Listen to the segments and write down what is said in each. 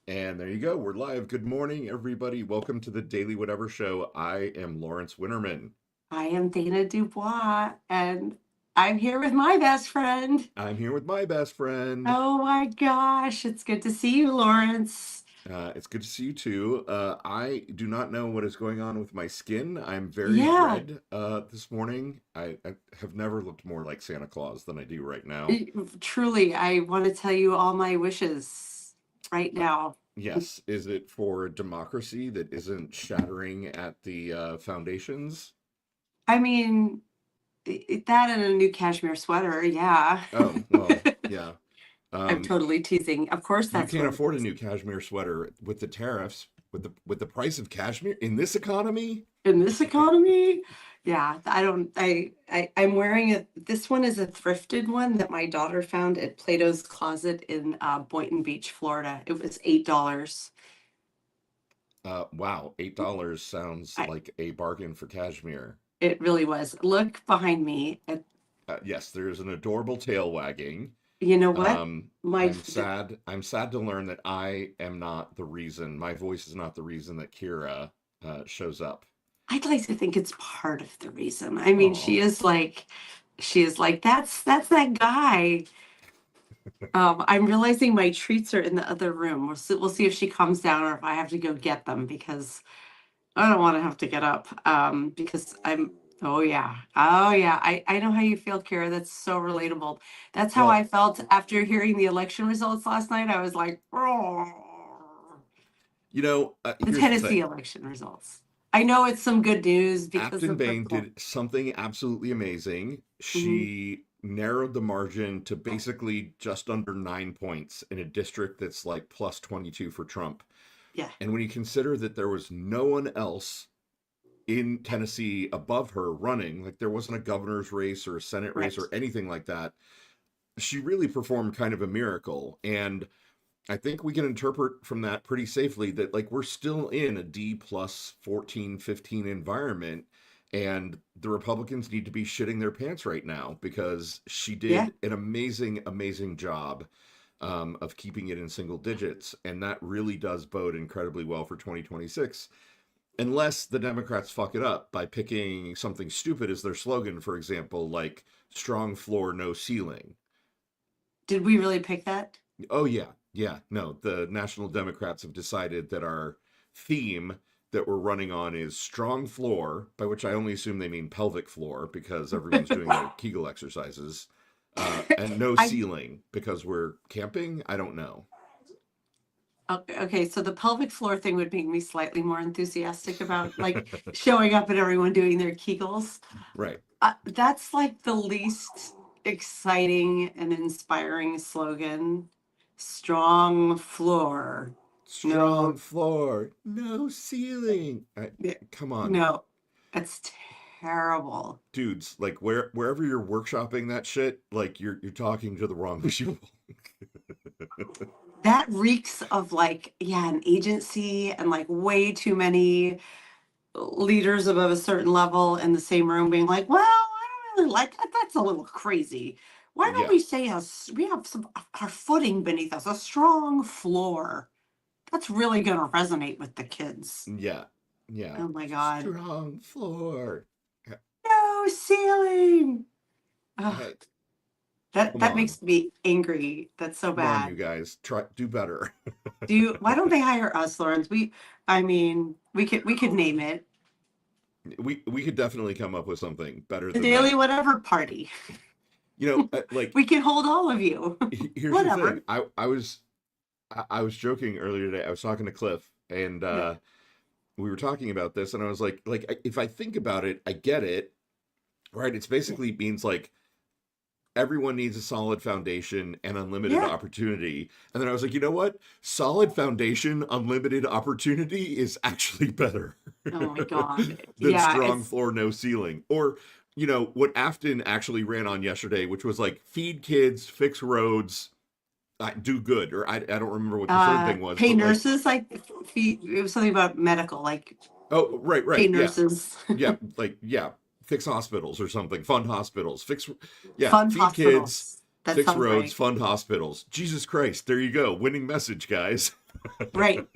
And there you go. We're live. Good morning, everybody. Welcome to the Daily Whatever Show. I am Lawrence Winterman. I am Dana Dubois, and I'm here with my best friend. I'm here with my best friend. Oh my gosh, it's good to see you, Lawrence. It's good to see you too. I do not know what is going on with my skin. I'm very Yeah, red this morning. I have never looked more like Santa Claus than I do right now. truly, I want to tell you all my wishes right Uh, now. yes, is it for a democracy that isn't shattering at the foundations? I mean, that and a new cashmere sweater, yeah. Oh, well, yeah. I'm Um, totally teasing. Of course, You that's can't what it afford a is. new cashmere sweater with the tariffs, with the price of cashmere in this economy. In this economy. Yeah, I don't I'm wearing it. This one is a thrifted one that my daughter found at Plato's Closet in Boynton Beach, Florida. It was $8. Wow, $8 sounds I like a bargain for cashmere. It really was. Look behind me. Yes, there's an adorable tail wagging. You know what? My I'm sad. I'm sad to learn that I am not the reason. My voice is not the reason that Kira shows up. I'd like to think it's part of the reason. I mean, Oh, she is like that's that guy. I'm realizing my treats are in the other room. We'll see if she comes down or if I have to go get them because I don't want to have to get up. Because I'm. Oh yeah. Oh yeah. I know how you feel, Kara. That's so relatable. That's how I well, felt after hearing the election results last night. I was like, oh. The here's the Tennessee thing. election results. I know it's some good news because Afton of the Bain poll. did something absolutely amazing. Mhm. She narrowed the margin to basically just under 9 points in a district that's like plus 22 for Trump. Yeah. And when you consider that there was no one else in Tennessee above her running, like there wasn't a governor's race or a Senate race Right. or anything like that, she really performed kind of a miracle. And I think we can interpret from that pretty safely that like we're still in a D plus 14, 15 environment, and the Republicans need to be shitting their pants right now because she Yeah. did an amazing, amazing job of keeping it in single digits. And that really does bode incredibly well for 2026. Unless the Democrats fuck it up by picking something stupid as their slogan, for example, like strong floor, no ceiling. Did we really pick that? Oh yeah, yeah. No, the National Democrats have decided that our theme that we're running on is strong floor, by which I only assume they mean pelvic floor because everyone's doing their Kegel exercises, and no I ceiling because we're camping. I don't know. Okay, so the pelvic floor thing would make me slightly more enthusiastic about like showing up and everyone doing their Kegels. Right. That's like the least exciting and inspiring slogan. Strong floor. Strong No, floor, no ceiling. yeah, Come on, no, that's terrible. dudes. Like wherever you're workshopping that shit, like you're talking to the wrong people. That reeks of like, yeah, an agency and like way too many leaders above a certain level in the same room being like, well, I don't really like that. That's a little crazy. Why don't Yeah, we say us we have some our footing beneath us, a strong floor? That's really gonna resonate with the kids. yeah, yeah. Oh my God. Strong floor. No ceiling. Ugh, Hey, come that on. makes me angry. That's so Come on, bad. you guys. Try do better. Why don't they hire us, Lawrence? I mean, we could name it We could definitely come up with something better the than Daily that. Whatever Party. Like We can hold all of you. here's the thing. Whatever. I was joking earlier today. I was talking to Cliff and Yeah. we were talking about this and I was like if I think about it, I get it, right? It's Yeah. basically means like everyone needs a solid foundation and unlimited Yeah. opportunity. And then I was like, you know what? Solid foundation, unlimited opportunity is actually better Oh my God. than Yeah, strong it's floor, no ceiling. Or, what Afton actually ran on yesterday, which was like feed kids, fix roads, do good. Or I don't remember what the third thing was, pay but like, nurses like it was something about medical, like oh, right, pay right. Yeah. nurses. Yeah. Like, yeah. Fix hospitals or something. Fund hospitals. Yeah. Fund Feed kids, hospitals. That fix sounds roads, right. fund hospitals. Jesus Christ. There you go. Winning message, guys. Right.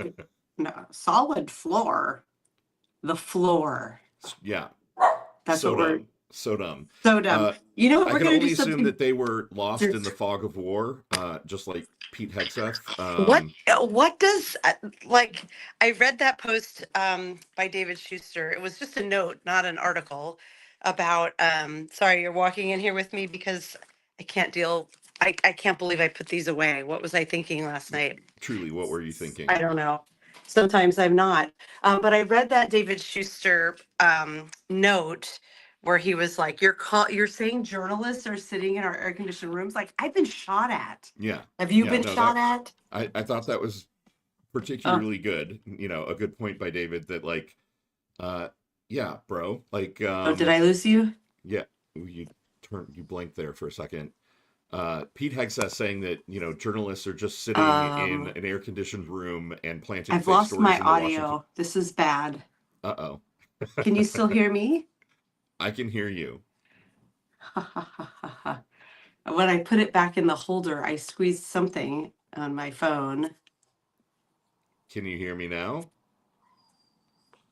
No, solid floor. The floor. Yeah. That's So what we're dumb. So dumb. so dumb. Uh, You know what? I We're can gonna do only assume something. that they were lost in There's the fog of war, just like Pete Hegseth. what does like I read that post by David Schuster. It was just a note, not an article about sorry, you're walking in here with me because I can't deal I can't believe I put these away. What was I thinking last night? Truly, what were you thinking? I don't know. Sometimes I'm not. But I read that David Schuster note where he was like, you're saying journalists are sitting in our air conditioned rooms? Like, I've been shot at. Yeah. Have you Yeah. been No, shot at? I thought that was Oh, particularly good. A good point by David that like, yeah, bro. Like, oh, did I lose you? yeah, you blinked there for a second. Pete Hegseth saying that journalists are just sitting in Um, an air conditioned room and planting I've fake lost stories my in the Washington. audio. This is bad. Uh-oh. Can you still hear me? I can hear you. When I put it back in the holder, I squeezed something on my phone. Can you hear me now?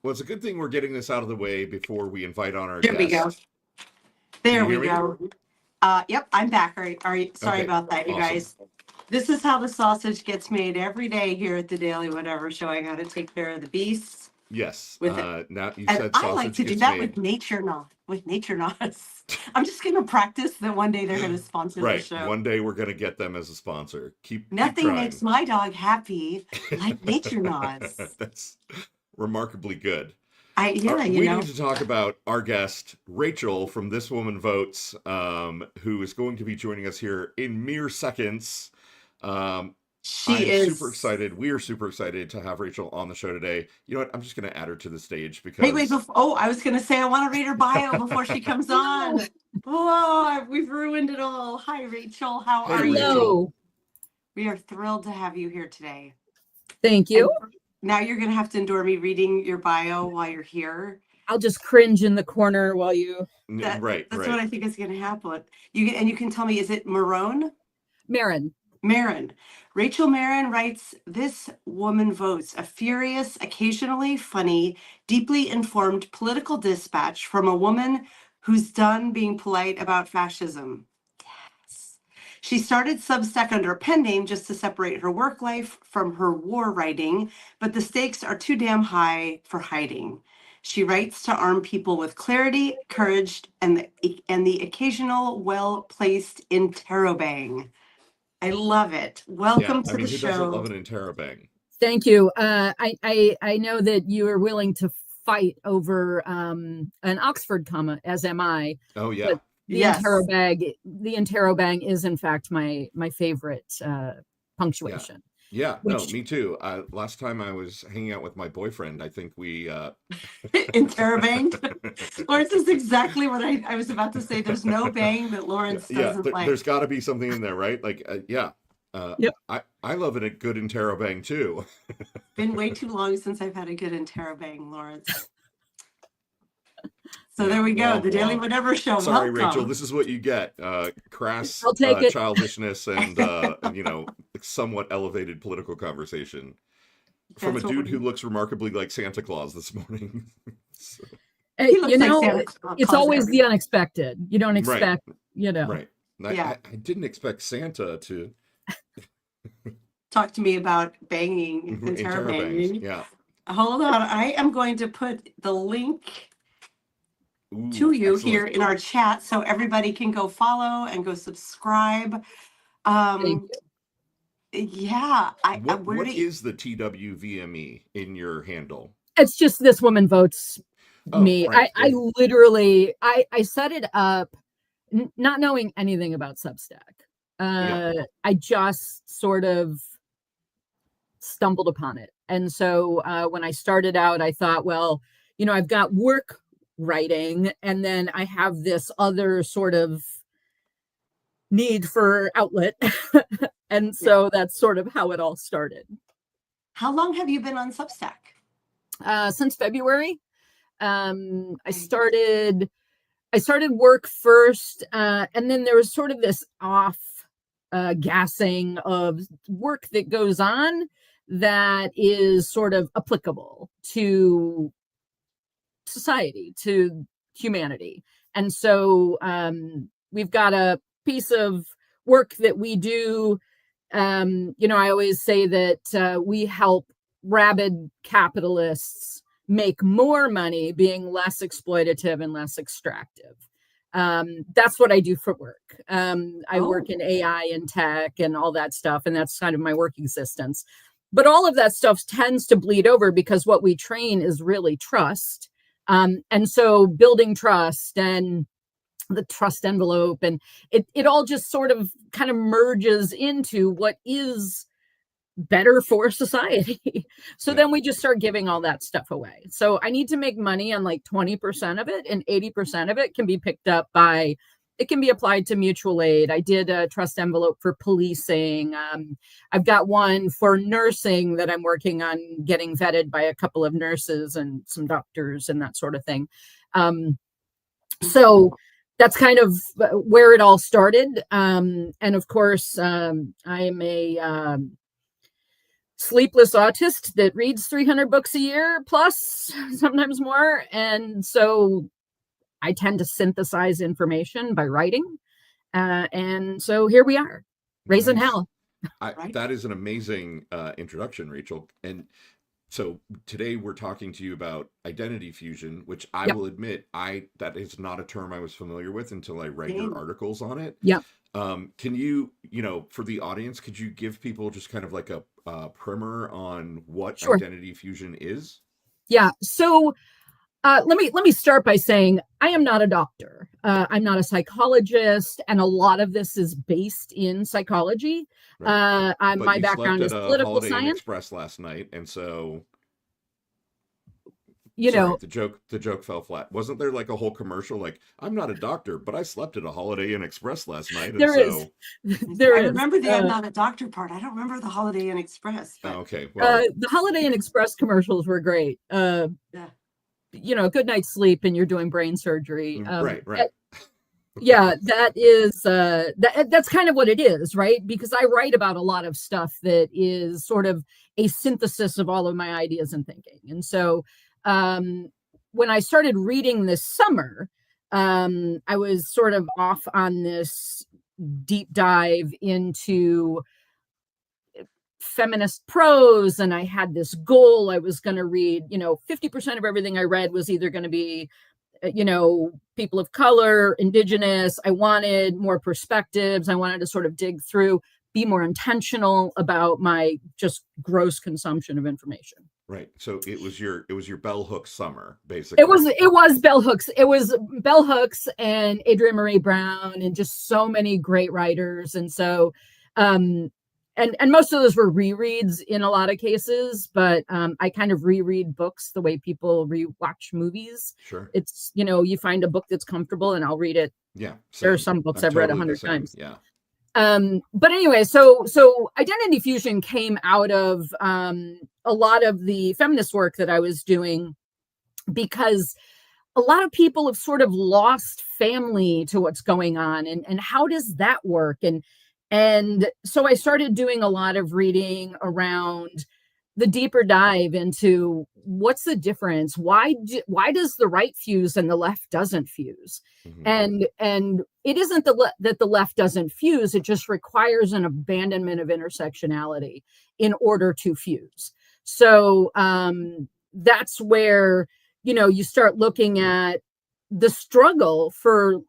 Well, it's a good thing we're getting this out of the way before we invite on our There we go. guest. Can There you we hear me? go. Yep, I'm back. Sorry Okay, about that, you awesome. guys. This is how the sausage gets made every day here at the Daily Whatever, showing how to take care of the beasts Yes. with it. Now you And said I like sausage to do gets that made. with Nature Knots. I'm just gonna practice that one day they're gonna sponsor the Right. show. One day we're gonna get them as a sponsor. Keep Nothing makes trying. my dog happy like Nature Knots. That's remarkably good. Yeah, We need to talk about our guest, Rachel from This Woman Votes, who is going to be joining us here in mere seconds. I'm she super is. excited. We are super excited to have Rachel on the show today. You know what? I'm just going to add her to the stage Wait, because. I was gonna say I want to read her bio before she comes on. Whoa, we've ruined it all. Hi, Rachel. How Hey, are you? Rachel. We are thrilled to have you here today. Thank you. And now you're gonna have to endure me reading your bio while you're here. I'll just cringe in the corner while you. Right. That's what I think is gonna happen. You can tell me, is it Marone? Marin. Marin. Rachel Marin writes, This Woman Votes, a furious, occasionally funny, deeply informed political dispatch from a woman who's done being polite about fascism. Yes. She started Substack under a pen name just to separate her work life from her war writing, but the stakes are too damn high for hiding. She writes to arm people with clarity, courage, and the occasional well-placed interrobang. I love it. Welcome to the who doesn't love show. an interrobang? Thank you. I know that you are willing to fight over an Oxford comma, as am I. Oh yeah. But the interrobang is in fact my favorite punctuation. Yeah, no, me too. Last time I was hanging out with my boyfriend, I think we interrobanged. Lawrence is exactly what I was about to say. There's no bang that Lawrence doesn't like. There's got to be something in there, right? Like, Yep. I love a good interrobang too. Been way too long since I've had a good interrobang, Lawrence. So there we go. The Daily Whatever Show. Sorry, Welcome. Rachel. This is what you get. Crass childishness and somewhat elevated political conversation from a dude who looks remarkably like Santa Claus this morning. So. It's always the unexpected. You don't expect, Right. I didn't expect Santa to talk to me about banging interrobanging. Yeah. Hold on. I am going to put the link to you here in our chat so everybody can go follow and go subscribe. Yeah. What is the TWVME in your handle? It's just This Woman Votes me. Right. I literally I set it up not knowing anything about Substack. I just sort of stumbled upon it. And so when I started out, I thought, well, I've got work writing, and then I have this other sort of need for outlet. And so that's sort of how it all started. How long have you been on Substack? Since February. I started work first, and then there was sort of this off gassing of work that goes on. that is sort of applicable to society, to humanity. And so we've got a piece of work that we do. I always say that we help rabid capitalists make more money being less exploitative and less extractive. That's what I do for work. I work in AI and tech and all that stuff, and that's kind of my work existence. But all of that stuff tends to bleed over because what we train is really trust. And so building trust and the trust envelope, and it all just sort of kind of merges into what is better for society. So then we just start giving all that stuff away. So I need to make money on like 20% of it, and 80% of it can be picked up by, it can be applied to mutual aid. I did a trust envelope for policing. I've got one for nursing that I'm working on getting vetted by a couple of nurses and some doctors and that sort of thing. So that's kind of where it all started. And of course, I'm a sleepless autist that reads 300 books a year plus, sometimes more. And so I tend to synthesize information by writing. And so here we are, raising hell. Right. That is an amazing introduction, Rachel. And so today we're talking to you about identity fusion, which I will admit, that is not a term I was familiar with until I read your articles on it. Yep. Can you, for the audience, could you give people just kind of like a primer on what identity fusion is? Yeah. So let me start by saying I am not a doctor. I'm not a psychologist, and a lot of this is based in psychology. Right. My background is political Holiday Inn science. Express last night, and so know, the joke fell flat. Wasn't there like a whole commercial like, I'm not a doctor, but I slept at a Holiday Inn Express last night? And I remember the I'm not a doctor part. I don't remember the Holiday Inn Express. But... okay. Well, the Holiday Inn Express commercials were great. Good night's sleep and you're doing brain surgery. Right. Yeah, that is that's kind of what it is, right? Because I write about a lot of stuff that is sort of a synthesis of all of my ideas and thinking. And so when I started reading this summer, I was sort of off on this deep dive into feminist prose, and I had this goal. I was going to read, 50% of everything I read was either going to be people of color, indigenous. I wanted more perspectives. I wanted to sort of dig through, be more intentional about my just gross consumption of information. Right. So it was your bell hooks summer, basically. It was bell hooks. It was bell hooks and Adrienne Maree Brown and just so many great writers. And so, and most of those were rereads in a lot of cases, but I kind of reread books the way people rewatch movies. Sure. It's, you find a book that's comfortable and I'll read it. Yeah. There are some books I've read 100 times. Yeah. But anyway, so identity fusion came out of a lot of the feminist work that I was doing, because a lot of people have sort of lost family to what's going on, and how does that work? And so I started doing a lot of reading around the deeper dive into what's the difference? Why does the right fuse and the left doesn't fuse? Mm-hmm. And it isn't that the left doesn't fuse. It just requires an abandonment of intersectionality in order to fuse. So that's where, you start looking at the struggle for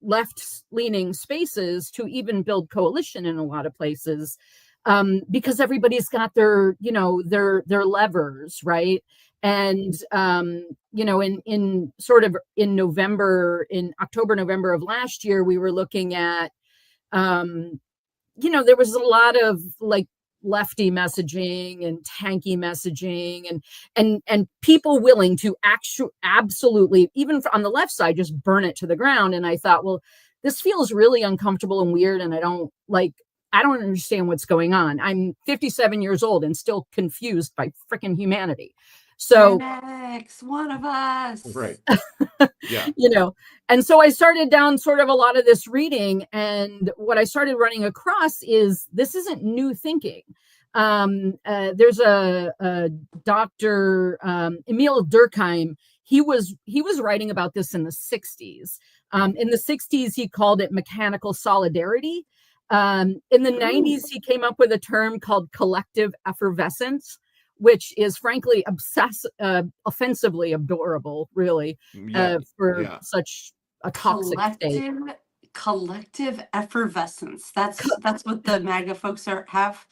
left-leaning spaces to even build coalition in a lot of places, because everybody's got their levers, right? And in October, November of last year, we were looking at, there was a lot of like lefty messaging and tanky messaging and people willing to absolutely, even on the left side, just burn it to the ground. And I thought, well, this feels really uncomfortable and weird, and I don't understand what's going on. I'm 57 years old and still confused by freaking humanity. So one of us. Right. Yeah. And so I started down sort of a lot of this reading, and what I started running across is this isn't new thinking. There's a Dr. Emil Durkheim. He was writing about this in the 60s. In the 60s, he called it mechanical solidarity. In the 90s, he came up with a term called collective effervescence, which is frankly offensively adorable, really, for such a toxic state. Collective effervescence. That's what the MAGA folks have.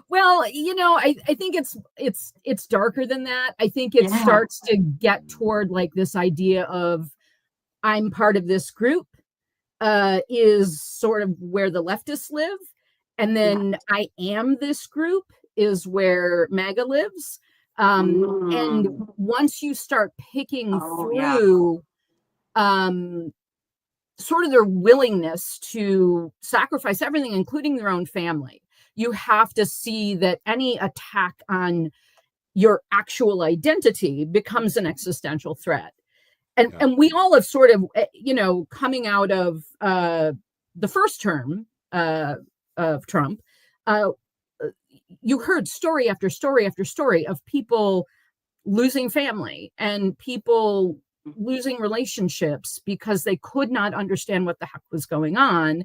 Well, I think it's darker than that. I think it starts to get toward like this idea of I'm part of this group, is sort of where the leftists live. And then I am this group is where MAGA lives. And once you start picking through sort of their willingness to sacrifice everything, including their own family, you have to see that any attack on your actual identity becomes an existential threat. And we all have sort of, coming out of the first term of Trump, you heard story after story after story of people losing family and people losing relationships because they could not understand what the heck was going on.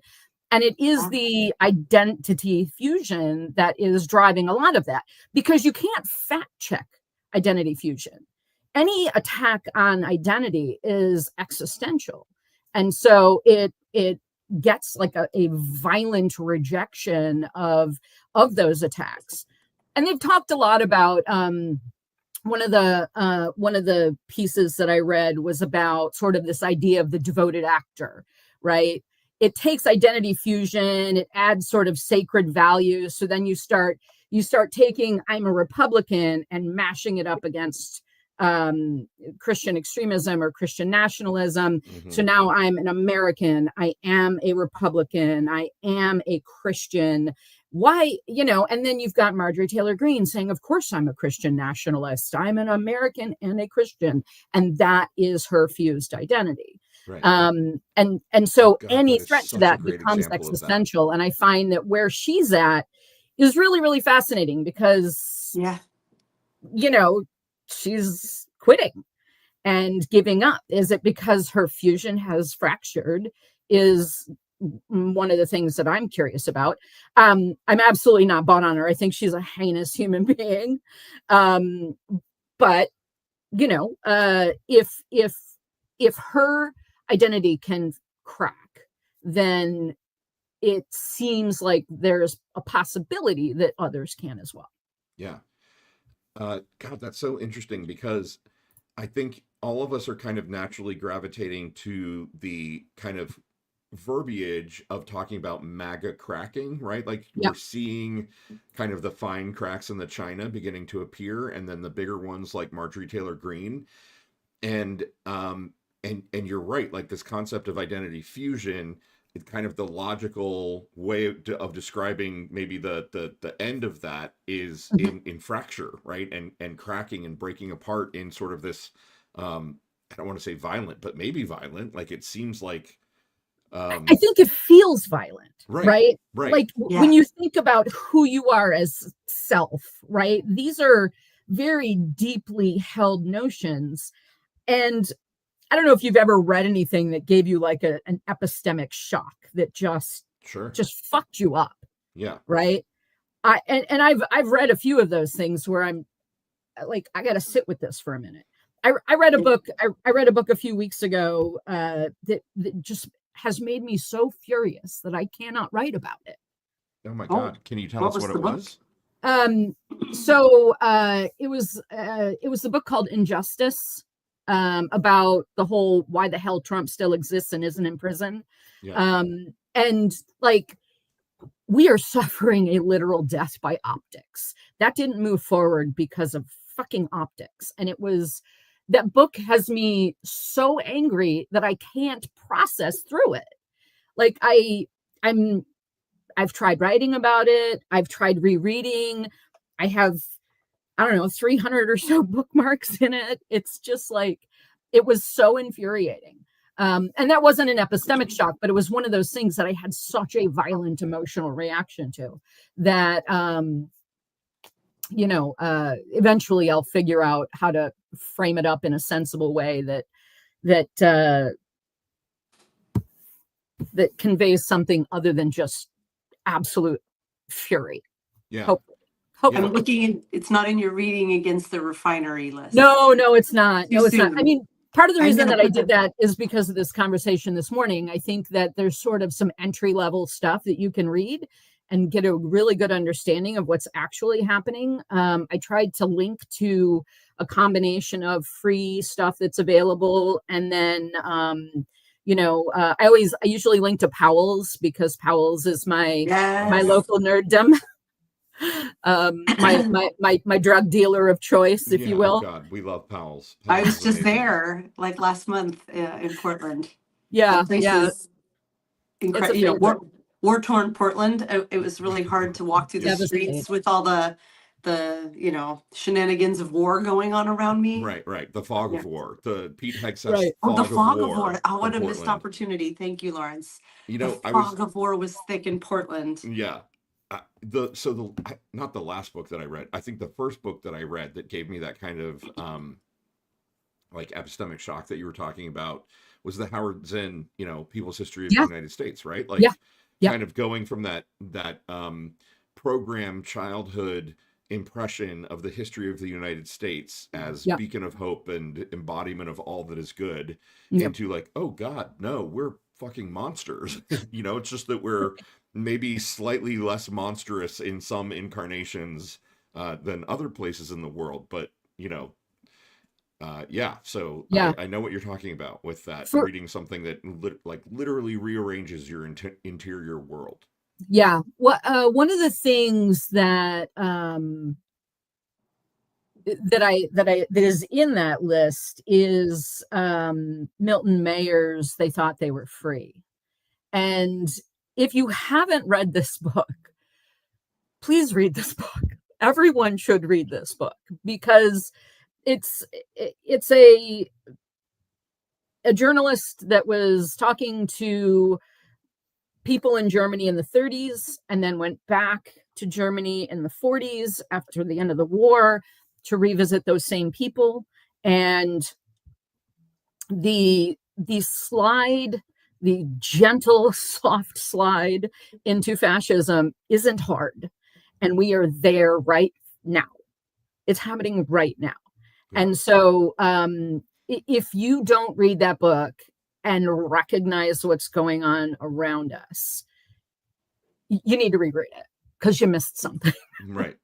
And it is the identity fusion that is driving a lot of that, because you can't fact check identity fusion. Any attack on identity is existential. And so it gets like a violent rejection of those attacks. And they've talked a lot about one of the pieces that I read was about sort of this idea of the devoted actor, right? It takes identity fusion, it adds sort of sacred values. So then you start taking I'm a Republican and mashing it up against Christian extremism or Christian nationalism. Mm-hmm. So now I'm an American, I am a Republican, I am a Christian. Why, and then you've got Marjorie Taylor Greene saying, of course I'm a Christian nationalist, I'm an American and a Christian. And that is her fused identity. Right. And so any threat to that becomes existential. And I find that where she's at is really, really fascinating because, she's quitting and giving up. Is it because her fusion has fractured? Is one of the things that I'm curious about. I'm absolutely not bought on her. I think she's a heinous human being. But if her identity can crack, then it seems like there's a possibility that others can as well. Yeah. God, that's so interesting, because I think all of us are kind of naturally gravitating to the kind of verbiage of talking about MAGA cracking, right? Like we're seeing kind of the fine cracks in the china beginning to appear, and then the bigger ones like Marjorie Taylor Greene. And you're right, like this concept of identity fusion, it's kind of the logical way of describing maybe the end of that is in fracture, right? And cracking and breaking apart in sort of this, I don't want to say violent, but maybe violent. Like it seems like, I think it feels violent, right? Like when you think about who you are as self, right? These are very deeply held notions. And I don't know if you've ever read anything that gave you like an epistemic shock that just fucked you up. Yeah. Right. I've read a few of those things where I'm like, I got to sit with this for a minute. I read a book. I read a book a few weeks ago that just has made me so furious that I cannot write about it. Oh my God. Can you tell us what it was? So it was the book called Injustice, about the whole why the hell Trump still exists and isn't in prison. Yeah. And like we are suffering a literal death by optics. That didn't move forward because of fucking optics. And that book has me so angry that I can't process through it. Like I've tried writing about it. I've tried rereading. I have, I don't know, 300 or so bookmarks in it. It's just like, it was so infuriating. And that wasn't an epistemic shock, but it was one of those things that I had such a violent emotional reaction to that, eventually I'll figure out how to frame it up in a sensible way that conveys something other than just absolute fury. Yeah. Hopefully. I'm looking. It's not in your reading against the refinery list. No, it's not. Too No, it's not. soon. I mean, part of the I'm reason gonna that I put did that is because of this conversation this morning. I think that there's sort of some entry level stuff that you can read and get a really good understanding of what's actually happening. I tried to link to a combination of free stuff that's available, and then I usually link to Powell's because Powell's is my local nerddom. My drug dealer of choice, if you will. Oh God, we love Powell's. I was just there like last month in Portland. Yeah. Incredible. War-torn Portland. It was really hard to walk through the streets with all the shenanigans of war going on around me. Right. The fog of war. The Pete Hegseth the fog of war. Oh, what a Portland. missed opportunity. Thank you, Lawrence. The fog of war was thick in Portland. Yeah. Not the last book that I read. I think the first book that I read that gave me that kind of like epistemic shock that you were talking about was the Howard Zinn, People's History of the United States, right? Like kind of going from that program childhood impression of the history of the United States as beacon of hope and embodiment of all that is good into like, oh God, no, we're fucking monsters. It's just that we're maybe slightly less monstrous in some incarnations than other places in the world, but so I know what you're talking about with that, reading something that literally rearranges your interior world. Yeah. One of the things that is in that list is Milton Mayer's They Thought They Were Free. And if you haven't read this book, please read this book. Everyone should read this book because it's a journalist that was talking to people in Germany in the 30s and then went back to Germany in the 40s after the end of the war to revisit those same people. And the gentle, soft slide into fascism isn't hard. And we are there right now. It's happening right now. And so if you don't read that book and recognize what's going on around us, you need to reread it because you missed something. Right.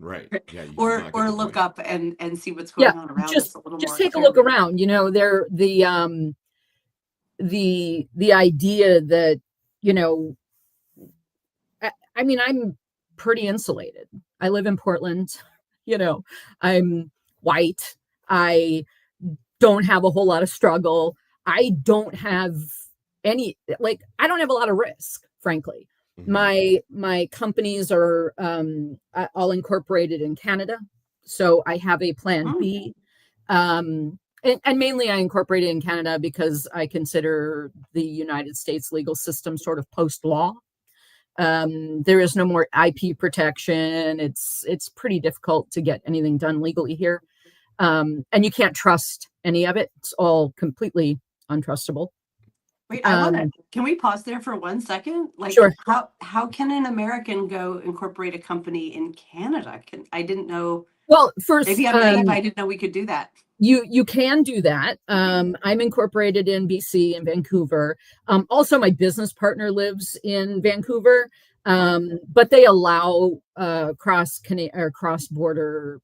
Yeah. Or look up and see what's going on around us a little more. Just take a look around. The idea that, I'm pretty insulated. I live in Portland, I'm white. I don't have a whole lot of struggle. I don't have I don't have a lot of risk, frankly. Mm-hmm. My companies are all incorporated in Canada. So I have a plan B. And mainly I incorporated in Canada because I consider the United States legal system sort of post-law. There is no more IP protection. It's pretty difficult to get anything done legally here. And you can't trust any of it. It's all completely untrustable. Wait, can we pause there for 1 second? Sure. How can an American go incorporate a company in Canada? I didn't know. Well, first, maybe I'm naive. I didn't know we could do that. You can do that. I'm incorporated in BC in Vancouver. Also, my business partner lives in Vancouver, but they allow cross-border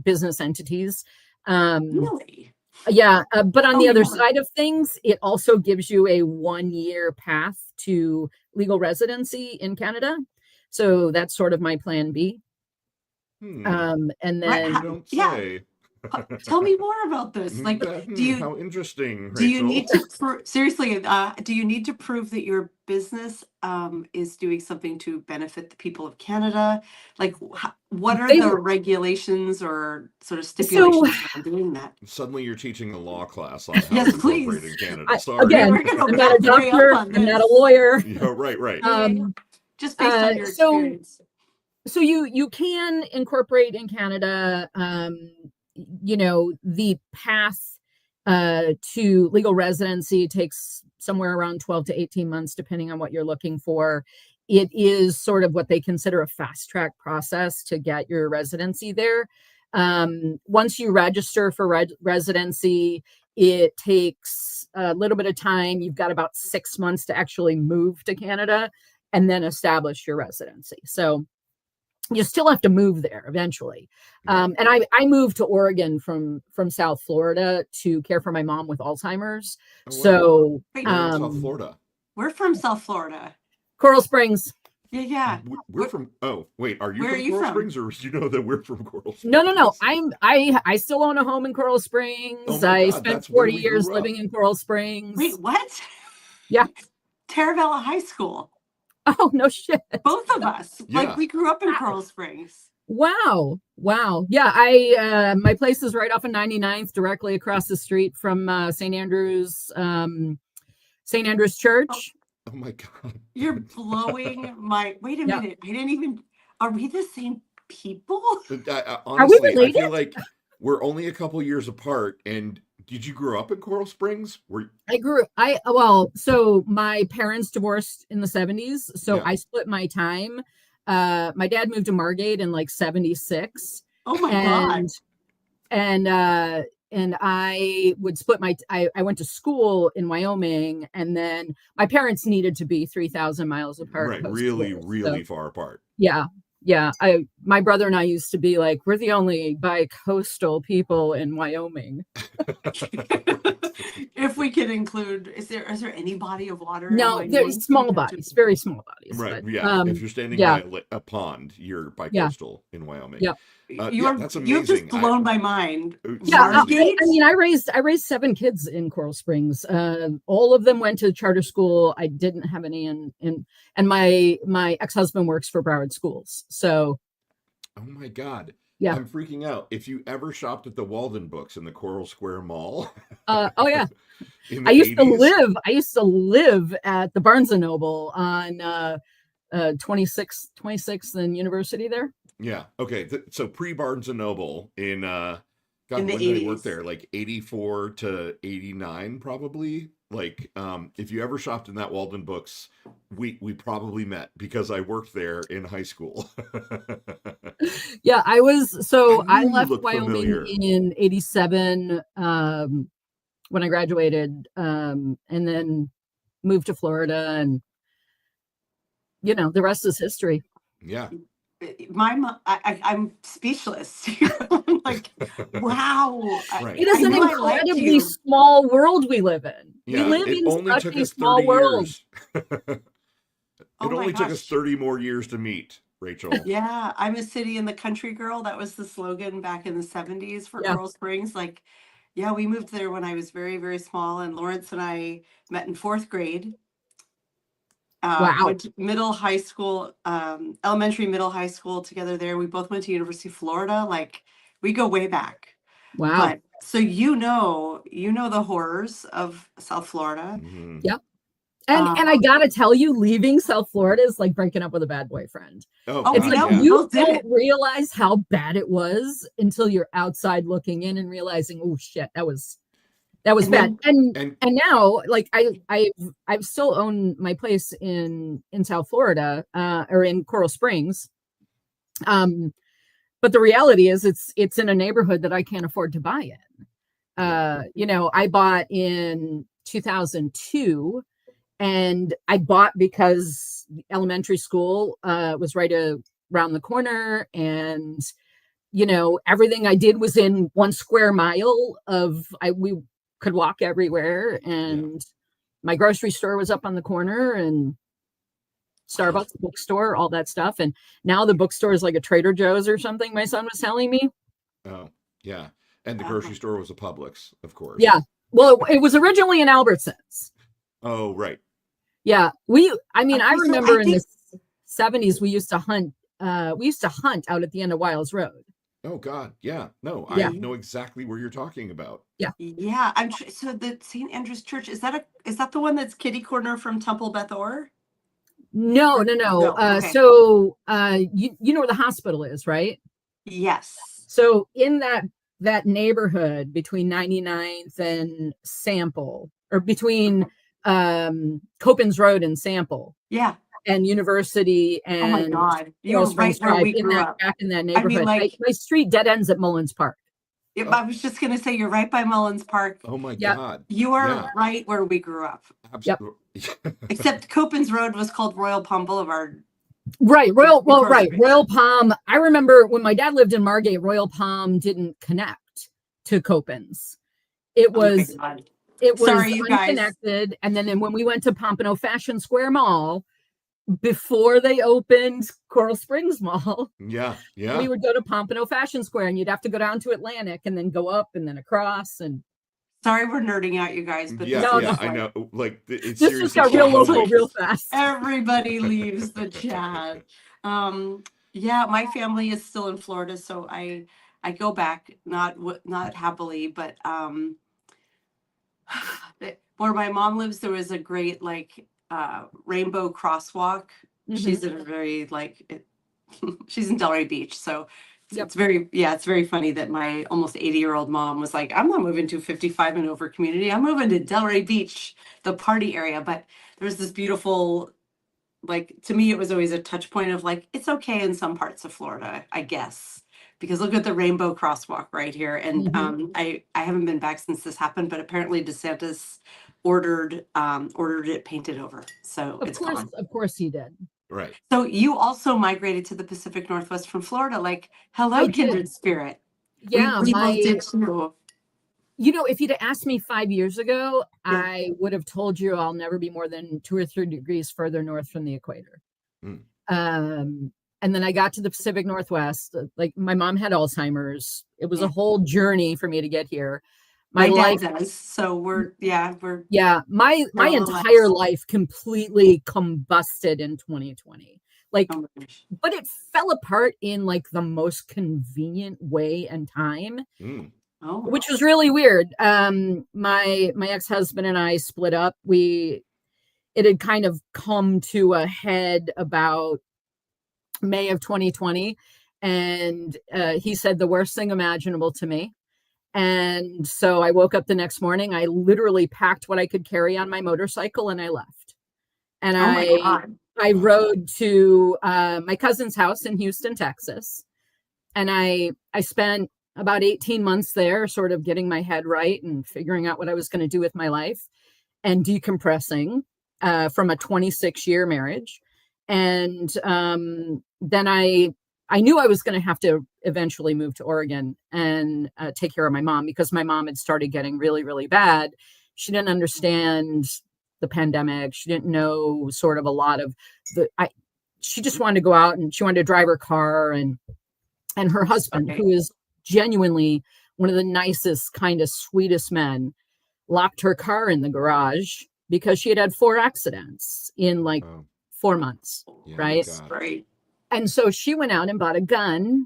business entities. Really? Yeah, but on the other side of things, it also gives you a 1-year path to legal residency in Canada. So that's sort of my plan B. And then tell me more about this. How interesting, Rachel. Do you need to seriously? Do you need to prove that your business is doing something to benefit the people of Canada? What are the regulations or sort of stipulations for doing that? Suddenly, you're teaching a law class on how yes, to please. incorporate in Canada. Sorry. Again, I'm not a doctor. I'm not a lawyer. Yeah, right. Just based on your experience. So you can incorporate in Canada. The path to legal residency takes somewhere around 12 to 18 months, depending on what you're looking for. It is sort of what they consider a fast track process to get your residency there. Once you register for residency, it takes a little bit of time. You've got about 6 months to actually move to Canada and then establish your residency. So you still have to move there eventually. And I moved to Oregon from South Florida to care for my mom with Alzheimer's. Oh, wow. So South Florida. We're from South Florida. Coral Springs. Yeah. We're from. Oh, wait. Are you Where from are you Coral from? Springs, or do you know that we're from Coral Springs? No. I still own a home in Coral Springs. Oh my I God, spent that's where 40 we years grew up. living in Coral Springs. Wait, what? Yeah. Taravella High School. Oh, no shit. Both of us. Yeah. Like, we grew up in Coral Springs. Wow. Yeah, I my place is right off of 99th, directly across the street from St. Andrew's Church. Oh my God. You're blowing my. Wait a Yeah. minute. I didn't even. Are we the same people? Honestly, I related? feel like we're only a couple years apart. And did you grow up in Coral Springs? So my parents divorced in the 70s, so Yeah. I split my time. My dad moved to Margate in like 76. Oh my God. And I would split I went to school in Wyoming, and then my parents needed to be 3,000 miles apart. Right, post-divorce, really so, far apart. yeah. My brother and I used to be like, we're the only bi-coastal people in Wyoming. If we could include, is there any body of water? in No, Wyoming? there's small bodies, very small bodies. Right, but, yeah. If you're standing by a pond, you're bi-coastal in Wyoming. Yeah. That's amazing. You've just blown my mind. Yeah, Margate? I raised 7 kids in Coral Springs. All of them went to charter school. I didn't have any and my ex-husband works for Broward Schools. So, Oh my God. yeah. I'm freaking out. If you ever shopped at the Walden Books in the Coral Square Mall. Oh yeah. in the I used 80s, to live at the Barnes and Noble on 26th and University there. Yeah. Okay. So pre Barnes and Noble in God, In the when did I work 80s. there? Like 84 to 89, probably. Like, if you ever shopped in that Walden Books, we probably met because I worked there in high school. Yeah, I I knew you left looked Wyoming familiar. in 87 when I graduated, and then moved to Florida, and the rest is history. Yeah. My mom, I'm speechless. I'm like, wow. Right. It is I an knew I liked incredibly you. small world we live in. Yeah. We live It in only such took a us small 30 world. years. Oh It my only took us gosh. 30 more years to meet, Rachel. Yeah, I'm a city in the country girl. That was the slogan back in the 70s for Yeah. Coral Springs. Like, yeah, we moved there when I was very, very small, and Lawrence and I met in 4th grade. Wow. Went to middle high school, elementary, middle high school together there. We both went to University of Florida. Like, we go way back. Wow. But so the horrors of South Florida. Mhm. Yeah. And I gotta tell you, leaving South Florida is like breaking up with a bad boyfriend. Oh, Oh, It's God, we like know. yeah. you Both did don't it. realize how bad it was until you're outside looking in and realizing, oh shit, that was And bad. then- And now, like I've still own my place in South Florida, or in Coral Springs. But the reality is it's in a neighborhood that I can't afford to buy in. I bought in 2002, and I bought because elementary school was right around the corner, and everything I did was in 1 square mile of we could walk everywhere, and my grocery store was up on the corner, and Starbucks, bookstore, all that stuff. And now the bookstore is like a Trader Joe's or something, my son was telling me. Oh, yeah. And the grocery store was a Publix, of course. Yeah. Well, it was originally an Albertsons. Oh, right. Yeah. I remember in think- the 70s, we used to hunt out at the end of Wiles Road. Oh, God. Yeah. No, Yeah. I know exactly where you're talking about. Yeah, so the St. Andrew's Church, is that the one that's kitty corner from Temple Beth Or? No. Okay. So you know where the hospital is, right? Yes. So in that neighborhood between 99th and Sample, or between Copans Road and Sample, Yeah. and University Oh my and God. You Coral were right Springs where Drive, we grew up. back in that I mean, neighborhood. like, My street dead ends at Mullins Park. I was just going to say, you're right by Mullins Park. Oh my Yep. God. You are Yeah. right where we grew up. Absolutely. Except Copans Road was called Royal Palm Boulevard. Right. Royal Victoria. Palm. I remember when my dad lived in Margate, Royal Palm didn't connect to Copans. It Oh my was God. it was Sorry, you guys. unconnected. And then when we went to Pompano Fashion Square Mall, before they opened Coral Springs Mall, Yeah. we would go to Pompano Fashion Square, and you'd have to go down to Atlantic and then go up and then across. And Sorry, we're nerding out, you guys, but Yeah, this No, is yeah, like, I know. Like it's this just seriously got so real funny. local real fast. everybody leaves the chat. Yeah, my family is still in Florida, so I go back, not happily, but where my mom lives, there was a great like rainbow crosswalk. She's in a very she's in Delray Beach, so Yep. it's very funny that my almost 80-year-old mom was like, I'm not moving to 55 and over community. I'm moving to Delray Beach, the party area. But there's this beautiful, like, to me, it was always a touch point of like, it's okay in some parts of Florida, I guess. Because look at the rainbow crosswalk right here. And I haven't been back since this happened, but apparently DeSantis ordered it painted over. So it's gone. Of course he did. Right. So you also migrated to the Pacific Northwest from Florida. Like, hello, I did. kindred spirit. Yeah, we both did too. You know, if you'd asked me 5 years ago, I would have told you I'll never be more than 2 or 3 degrees further north from the equator. And then I got to the Pacific Northwest. Like, my mom had Alzheimer's. It was a whole journey for me to get here. My dad does. So we're my entire life completely combusted in 2020. Like, but it fell apart in like the most convenient way and time. Which was really weird. My ex-husband and I split up. It had kind of come to a head about May of 2020, and he said the worst thing imaginable to me. And so I woke up the next morning. I literally packed what I could carry on my motorcycle and I left. And I rode to my cousin's house in Houston, Texas, and I spent about 18 months there, sort of getting my head right and figuring out what I was going to do with my life and decompressing from a 26-year marriage. And then I knew I was going to have to eventually move to Oregon and take care of my mom, because my mom had started getting really, really bad. She didn't understand the pandemic. She didn't know sort of a lot of she just wanted to go out and she wanted to drive her car, and her husband, who is genuinely one of the nicest, kind of sweetest men, locked her car in the garage because she had 4 accidents in 4 months. Right. And so she went out and bought a gun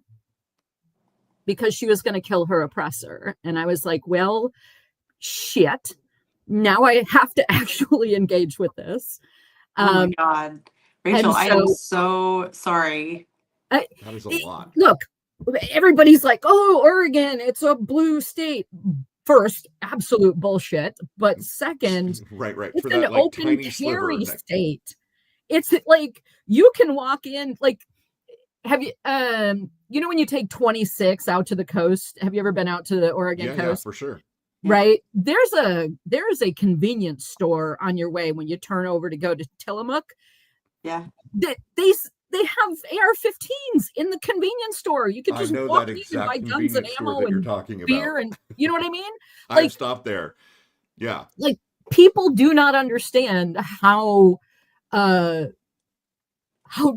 because she was going to kill her oppressor. And I was like, well, shit, now I have to actually engage with this. Oh my God, Rachel, I am so sorry. That is a lot. Look, everybody's like, oh, Oregon, it's a blue state. First, absolute bullshit. But second, right. It's For an that, like, open tiny carry sliver state. It's like you can walk in. Like, have you, you know, when you take 26 out to the coast? Have you ever been out to the Oregon coast? Yeah, for sure. Right. There's a convenience store on your way when you turn over to go to Tillamook. Yeah. They have AR-15s in the convenience store. You can just walk in and buy guns and ammo and beer, and you know what I mean? Like, I've stopped there. Yeah. Like, people do not understand how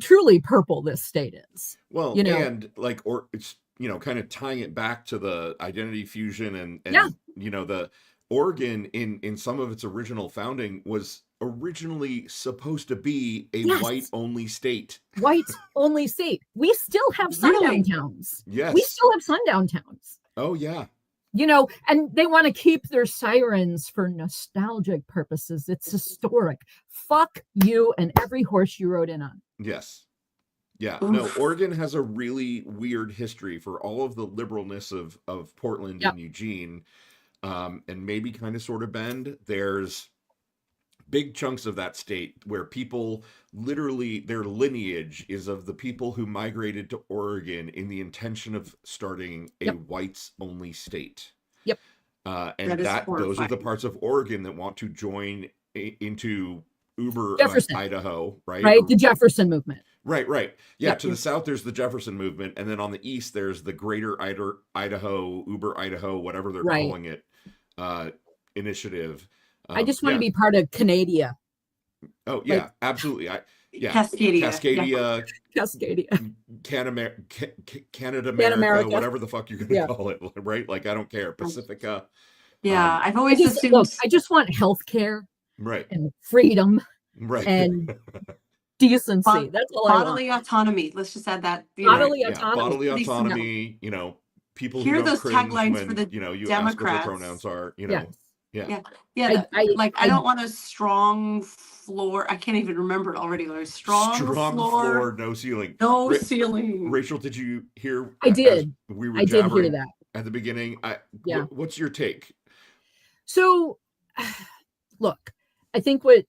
truly purple this state is. Well, you know, and like, or it's, you know, kind of tying it back to the identity fusion and you know, the Oregon in some of its original founding was originally supposed to be a white only state. White only state. We still have sundown towns. Yes. We still have sundown towns. Oh yeah. you know, and they want to keep their sirens for nostalgic purposes. It's historic. Fuck you and every horse you rode in on. Yes. Yeah. Oof. No, Oregon has a really weird history for all of the liberalness of Portland Yep. and Eugene, and maybe kind of sort of Bend. There's big chunks of that state where people literally, their lineage is of the people who migrated to Oregon in the intention of starting a Yep. whites only state. Yep. And That is those are the horrifying. parts of Oregon that want to join into Uber Jefferson. Idaho, right? Right? The Jefferson movement. Right. Yeah, Yep. to the south there's the Jefferson movement, and then on the east there's the Greater Idaho, Uber Idaho, whatever they're Right. calling it, initiative. I just want yeah. to be part of Canada. Oh yeah, like- absolutely. Yeah. Cascadia. Cascadia, Cascadia. Canada, America. America, whatever the fuck you're gonna Yeah. call it, right? Like I don't care. Pacifica, Yeah, I've I always just, assumed. look, I just want healthcare right, and freedom right, and decency. Bod- That's all I want. bodily autonomy. Let's just add that. You Bodily know, yeah, autonomy. bodily At least to know. autonomy. You know, people Here who are don't those cringe taglines when for the you know you Democrats. ask what their pronouns are. You know, Yes. yeah, I I don't want a strong floor. I can't even remember it already. Like strong floor, no ceiling. no Ra- ceiling. Rachel, did you hear? I did. We were I did hear jabbering that. at the beginning. Yeah. What's your take? So, look, I think what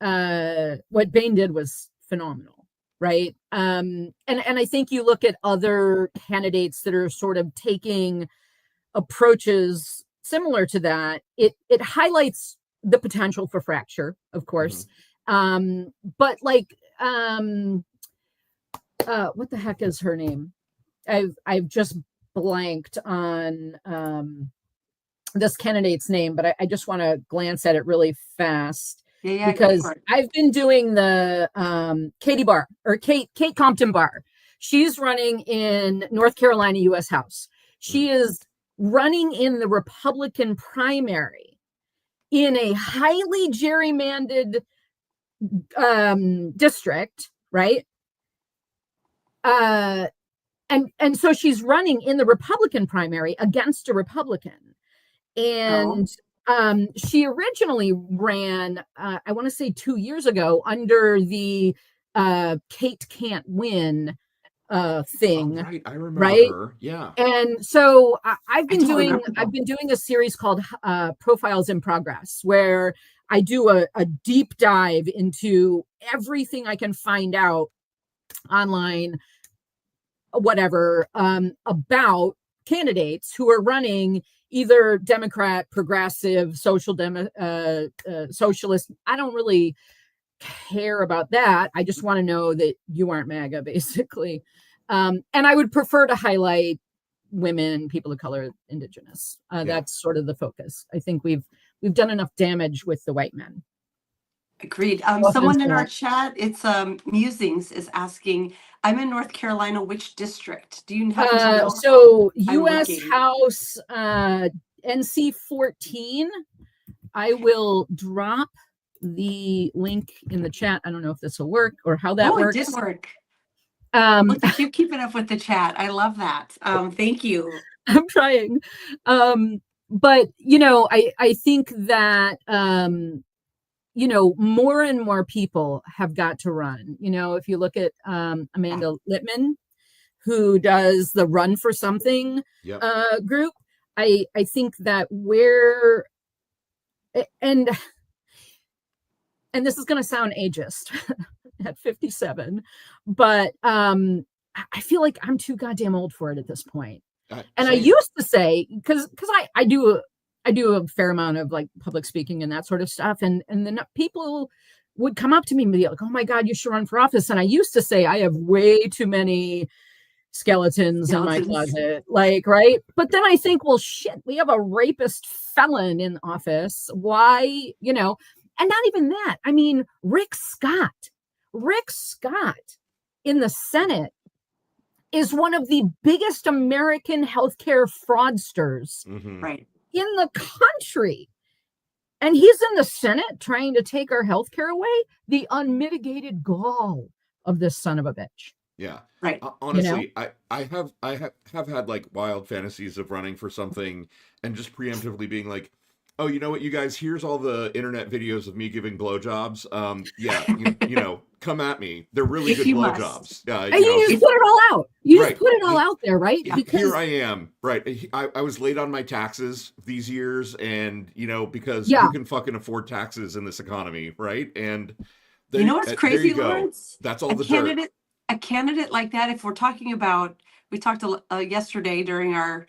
Bain did was phenomenal, right? And I think you look at other candidates that are sort of taking approaches similar to that. It highlights the potential for fracture, of course, but like, what the heck is her name? I've just blanked on this candidate's name, but I just want to glance at it really fast Yeah, go because for it. I've been doing the Kate Compton Barr. She's running in North Carolina U.S. House. She is running in the Republican primary in a highly gerrymandered district, right? And so she's running in the Republican primary against a Republican. And she originally ran, I want to say 2 years ago, under the Kate Can't Win thing. Oh, right, I remember right? her. Yeah. And so I've been don't remember doing a series called Profiles in Progress, where I do a deep dive into everything I can find out online, whatever, about candidates who are running either Democrat, progressive, socialist. I don't really care about that. I just want to know that you aren't MAGA, basically. And I would prefer to highlight women, people of color, Indigenous. That's sort of the focus. I think we've done enough damage with the white men. Agreed. Someone in our chat, it's Musings, is asking, I'm in North Carolina, which district? Do you happen to know? So I'm U.S. looking. House NC 14. I will drop the link in the chat. I don't know if this will work or how that works. It did work. Look at you keeping up with the chat. I love that. Thank you. I'm trying. But, you know, I think that, you know, more and more people have got to run. You know, if you look at Amanda Littman, who does the Run for Something group, I think that and this is going to sound ageist at 57, but I feel like I'm too goddamn old for it at this point. And I used to say, because I do a fair amount of like public speaking and that sort of stuff, and then people would come up to me and be like, "Oh my God, you should run for office." And I used to say I have way too many skeletons in my closet, like, right? But then I think, well, shit, we have a rapist felon in office. Why, you know? And not even that. I mean, Rick Scott in the Senate is one of the biggest American healthcare fraudsters Right. in the country. And he's in the Senate trying to take our healthcare away. The unmitigated gall of this son of a bitch. Yeah. Right. Honestly, I have had like wild fantasies of running for something and just preemptively being like, oh, you know what, you guys, here's all the internet videos of me giving blowjobs. Yeah, come at me. They're really If good you must. blowjobs. And you just put it all out. You just Right. put it all out there, right? Yeah. Because Here I am. Right. I was late on my taxes these years, and because Yeah. who can fucking afford taxes in this economy, right? And You know what's there crazy, you go. Lawrence? That's all A the dirt. candidate like that, if we're talking about, we talked yesterday during our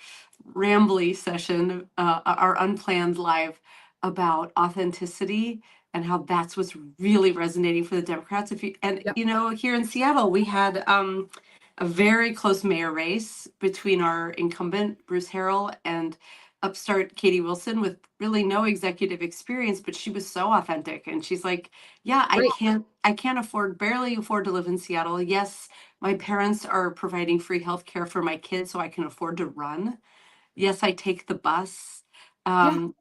rambly session, our unplanned live, about authenticity and how that's what's really resonating for the Democrats. Yep. Here in Seattle, we had a very close mayor race between our incumbent Bruce Harrell and upstart Katie Wilson, with really no executive experience, but she was so authentic. And she's like, yeah, Right. I can't barely afford to live in Seattle. Yes, my parents are providing free healthcare for my kids, so I can afford to run. Yes, I take the bus. I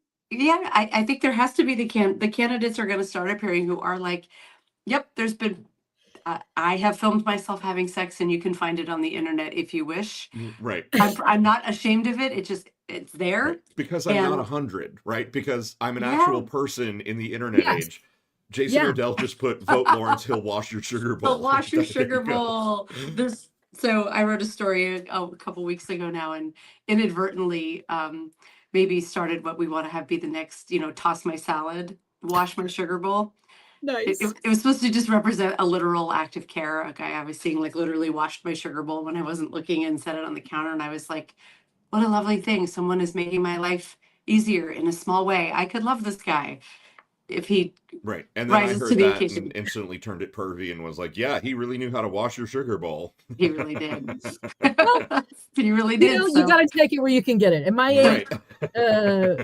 think there has to be the candidates are going to start appearing who are like, yep, there's been, I have filmed myself having sex, and you can find it on the internet if you wish. Right. I'm not ashamed of it. It's there. Right. Because I'm not 100, right? Because I'm an actual person in the internet age. Jason Odell just put, vote Lawrence, he'll wash your sugar bowl. He'll wash your sugar bowl. So I wrote a story a couple weeks ago now, and inadvertently maybe started what we want to have be the next, toss my salad, wash my sugar bowl. Nice. It was supposed to just represent a literal act of care. A guy I was seeing like literally washed my sugar bowl when I wasn't looking, and set it on the counter. And I was like, what a lovely thing. Someone is making my life easier in a small way. I could love this guy if he right. And then I rises heard to the that occasion. and instantly turned it pervy and was like, yeah, he really knew how to wash your sugar bowl. He really did. He really did. You got to take it where you can get it. At my age,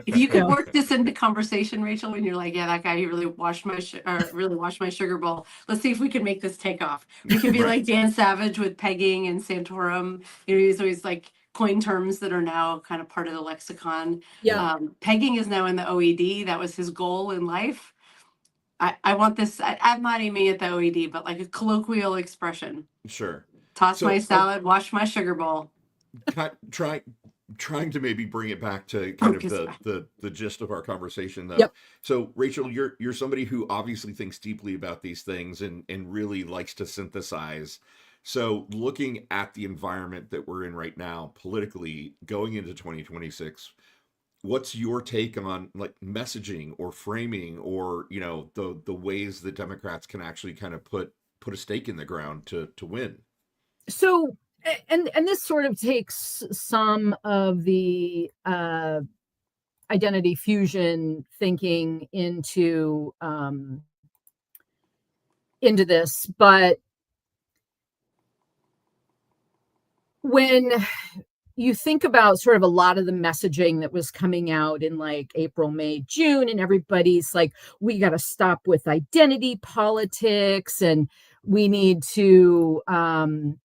if you could work this into conversation, Rachel, when you're like, yeah, that guy, he really washed my sugar bowl. Let's see if we can make this take off. We can be like Dan Savage with pegging and Santorum. He's always like coin terms that are now kind of part of the lexicon. Yeah. Pegging is now in the OED. That was his goal in life. I want this. I'm not aiming at the OED, but like a colloquial expression. Sure. Toss my salad, wash my sugar bowl. Trying to maybe bring it back to kind of the gist of our conversation, though. Yep. So Rachel, you're somebody who obviously thinks deeply about these things and really likes to synthesize. So looking at the environment that we're in right now, politically, going into 2026, what's your take on like messaging or framing or, the ways that Democrats can actually kind of put a stake in the ground to win? So, and this sort of takes some of the identity fusion thinking into this, but when you think about sort of a lot of the messaging that was coming out in like April, May, June, and everybody's like, we got to stop with identity politics, and we need to, part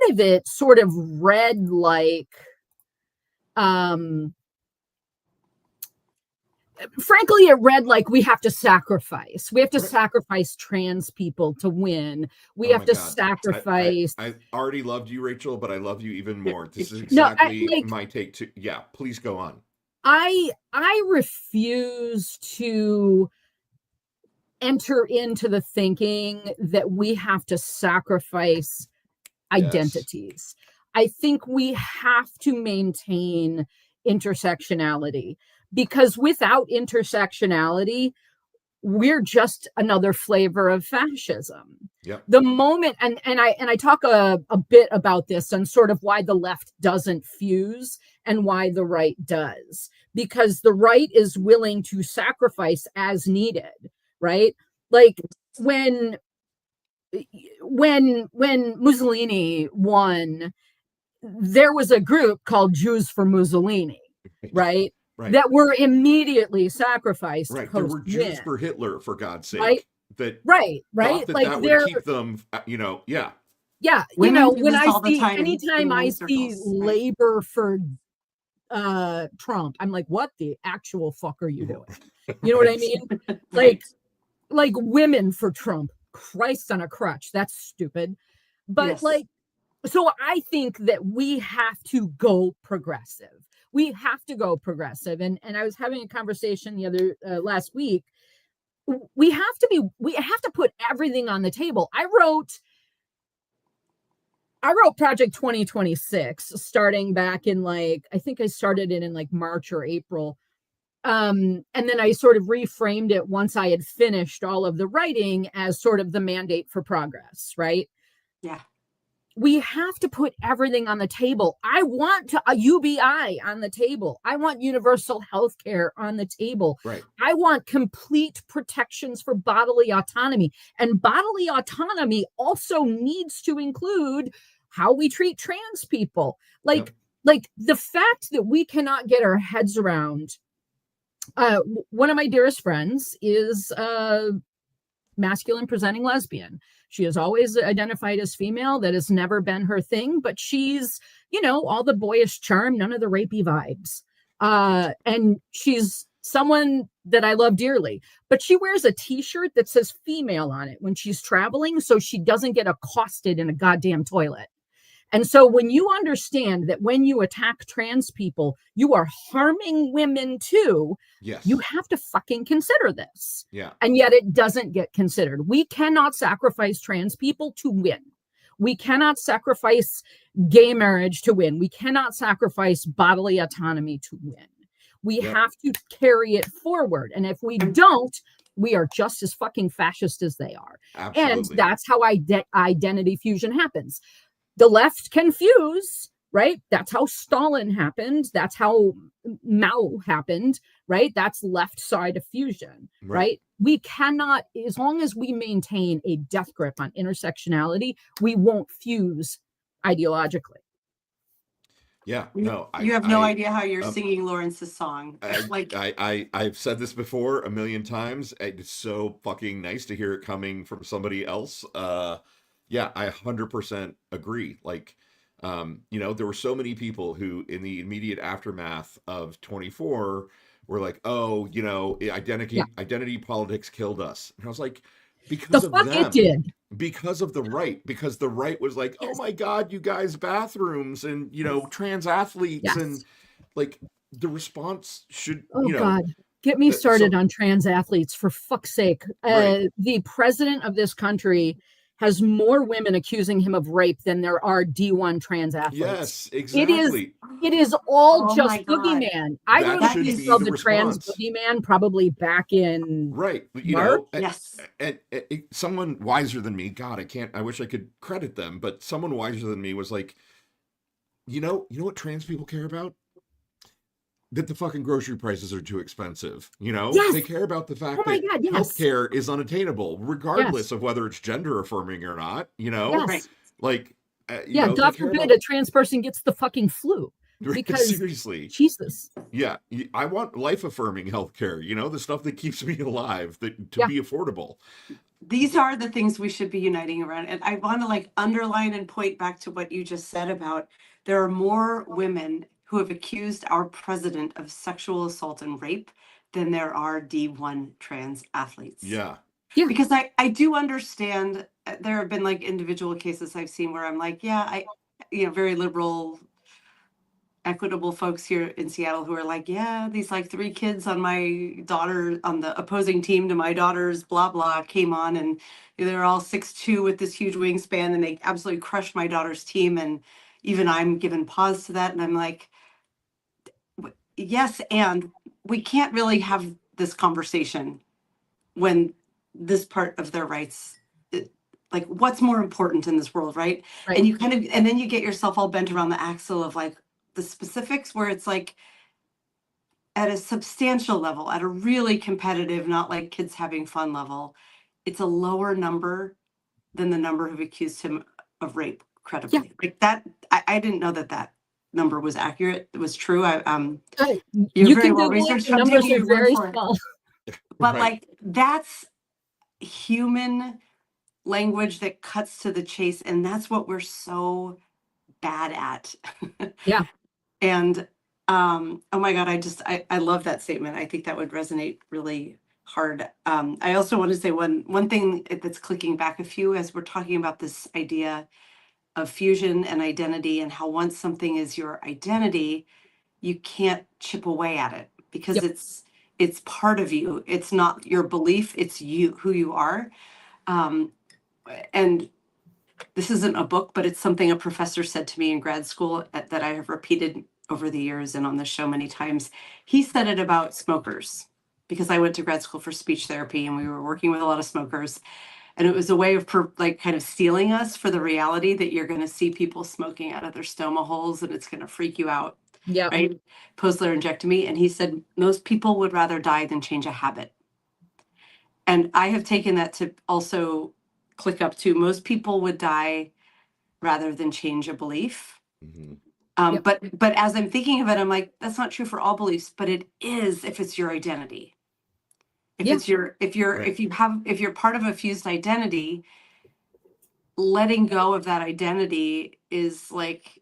of it sort of read like, frankly, it read like we have to sacrifice. We have to sacrifice trans people to win. We have to sacrifice. I already loved you, Rachel, but I love you even more. This is exactly my take too. Yeah, please go on. I refuse to enter into the thinking that we have to sacrifice identities. I think we have to maintain intersectionality, because without intersectionality, we're just another flavor of fascism. Yep. The moment, and I talk a bit about this and sort of why the left doesn't fuse and why the right does, because the right is willing to sacrifice as needed, right? Like when Mussolini won, there was a group called Jews for Mussolini, right? Right. That were immediately sacrificed. Right. There were Jews for Hitler, for God's sake. Right. Right. Like that would keep them, yeah. Yeah. When anytime I see labor for Trump, I'm like, what the actual fuck are you doing? You know what I mean? Like women for Trump. Christ on a crutch. That's stupid. But Yes. like, so I think that we have to go progressive. We have to go progressive. And I was having a conversation the other last week. We have to put everything on the table. I wrote Project 2026 starting back in like, I think I started it in like March or April. And then I sort of reframed it once I had finished all of the writing as sort of the mandate for progress, right? Yeah. We have to put everything on the table. I want a UBI on the table. I want universal health care on the table. Right. I want complete protections for bodily autonomy. And bodily autonomy also needs to include how we treat trans people. Like the fact that we cannot get our heads around. One of my dearest friends is a masculine presenting lesbian. She has always identified as female. That has never been her thing, but she's, all the boyish charm, none of the rapey vibes. And she's someone that I love dearly, but she wears a t-shirt that says female on it when she's traveling, so she doesn't get accosted in a goddamn toilet. And so when you understand that when you attack trans people, you are harming women too, yes, you have to fucking consider this. Yeah. And yet it doesn't get considered. We cannot sacrifice trans people to win. We cannot sacrifice gay marriage to win. We cannot sacrifice bodily autonomy to win. We have to carry it forward. And if we don't, we are just as fucking fascist as they are. Absolutely. And that's how identity fusion happens. The left can fuse, right? That's how Stalin happened. That's how Mao happened, right? That's left side of fusion, right? We cannot, as long as we maintain a death grip on intersectionality, we won't fuse ideologically. Yeah, no. You have no idea how you're singing Lawrence's song. I've said this before a million times. It's so fucking nice to hear it coming from somebody else. Yeah, I 100% agree. Like, there were so many people who, in the immediate aftermath of 24, were like, "Oh, identity politics killed us." And I was like, because of them, it did. Because of the right, because the right was like, "Oh my God, you guys, bathrooms and trans athletes," and like the response should, God. Get me started on trans athletes, for fuck's sake. The president of this country has more women accusing him of rape than there are D1 trans athletes. Yes, exactly. It is all just boogeyman. I wrote should a piece be called the the trans response. boogeyman probably back in March. And someone wiser than me, God, I wish I could credit them, but someone wiser than me was like, you know what trans people care about? That the fucking grocery prices are too expensive. They care about the fact that healthcare is unattainable, regardless of whether it's gender affirming or not. Like, God forbid a trans person gets the fucking flu. Because seriously, Jesus. Yeah, I want life affirming healthcare. The stuff that keeps me alive, to be affordable. These are the things we should be uniting around. And I want to underline and point back to what you just said about there are more women who have accused our president of sexual assault and rape than there are D1 trans athletes. Yeah. Because I do understand there have been individual cases I've seen where I'm like, very liberal, equitable folks here in Seattle who are like, these 3 kids on my daughter, on the opposing team to my daughter's blah, blah, came on and they're all 6'2" with this huge wingspan and they absolutely crushed my daughter's team. And even I'm given pause to that. And I'm like, yes, and we can't really have this conversation when this part of their rights, what's more important in this world, right? And you and then you get yourself all bent around the axle of the specifics where it's at a substantial level, at a really competitive, not like kids having fun level, it's a lower number than the number who've accused him of rape credibly. I didn't know that number was accurate. It was true. You can well researched. Numbers are very small. But that's human language that cuts to the chase, and that's what we're so bad at. Yeah. And oh my God, I love that statement. I think that would resonate really hard. I also want to say one thing that's clicking back a few as we're talking about this idea of fusion and identity, and how once something is your identity, you can't chip away at it because Yep. it's part of you. It's not your belief, it's you, who you are. And this isn't a book, but it's something a professor said to me in grad school that I have repeated over the years and on the show many times. He said it about smokers, because I went to grad school for speech therapy and we were working with a lot of smokers. And it was a way of kind of stealing us for the reality that you're going to see people smoking out of their stoma holes and it's going to freak you out. Yeah. Right. Post-laryngectomy. And he said, most people would rather die than change a habit. And I have taken that to also click up to most people would die rather than change a belief. Mm-hmm. Yep. But as I'm thinking of it, I'm like, that's not true for all beliefs, but it is if it's your identity. If Yeah. it's your, if you're part of a fused identity, letting go of that identity is like,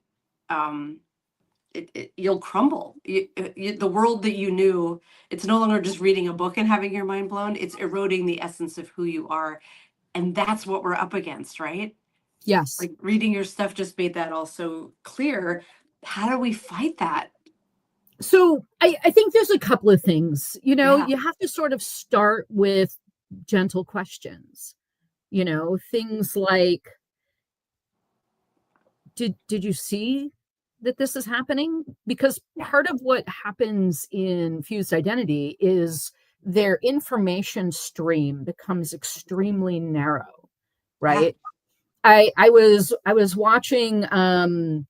you'll crumble. The world that you knew, it's no longer just reading a book and having your mind blown. It's eroding the essence of who you are. And that's what we're up against, right? Yes. Like reading your stuff just made that also clear. How do we fight that? So I think there's a couple of things, you Yeah. have to sort of start with gentle questions, things like, did you see that this is happening? Because part of what happens in fused identity is their information stream becomes extremely narrow, right? Yeah. I was watching a